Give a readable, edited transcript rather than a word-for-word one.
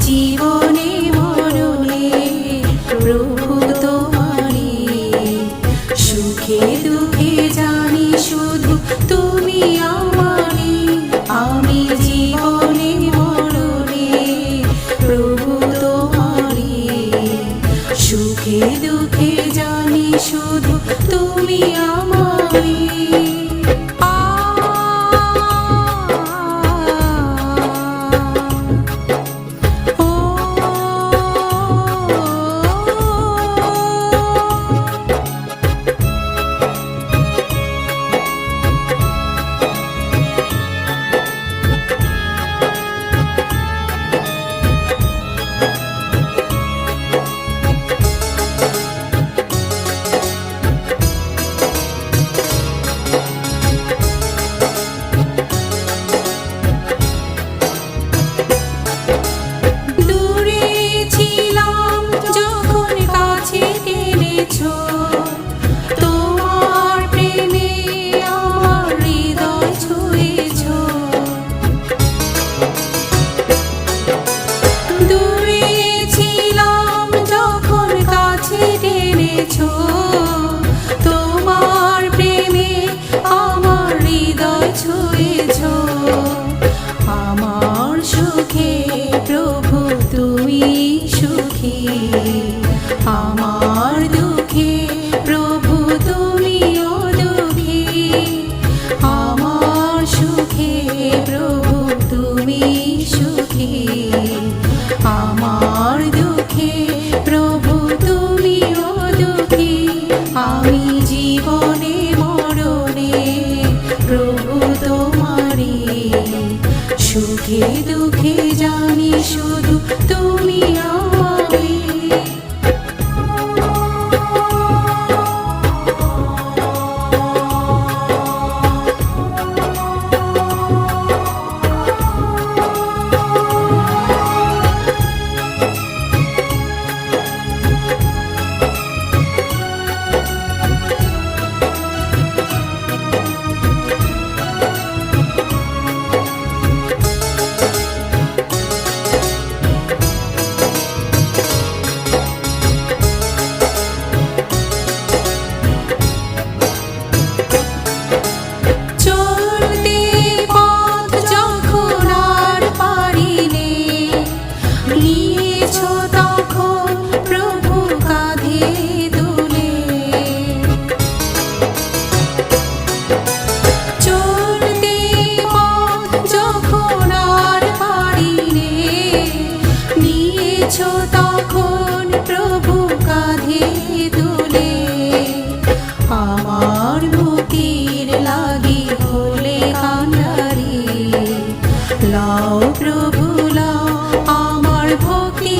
জীবনে মরণে প্রভু তোমারি, সুখে দুঃখে জানি শুধু তুমি আমারি। আমি জীবনে মরণে প্রভু তোমারি, সুখে দুঃখে জানি শুধু তুমি আমারি। তোমার প্রেমে আমার হৃদয় ছুঁয়েছ, আমার সুখে প্রভু তুমি সুখী, আমার দুঃখে প্রভু তুমি দুঃখী। আমার সুখে প্রভু তুমি সুখী, আমার দুঃখে প্রভু তুমি দুঃখী। আমি জীবনে মরণে প্রভু তোমারি, সুখে দুঃখে জানি শুধু তুমি আমারি। তখন প্রভু কাঁধে তুলে, আমার মুক্তির লাগি হলে কান্ডারি। লাও প্রভু লাও আমার ভক্তি।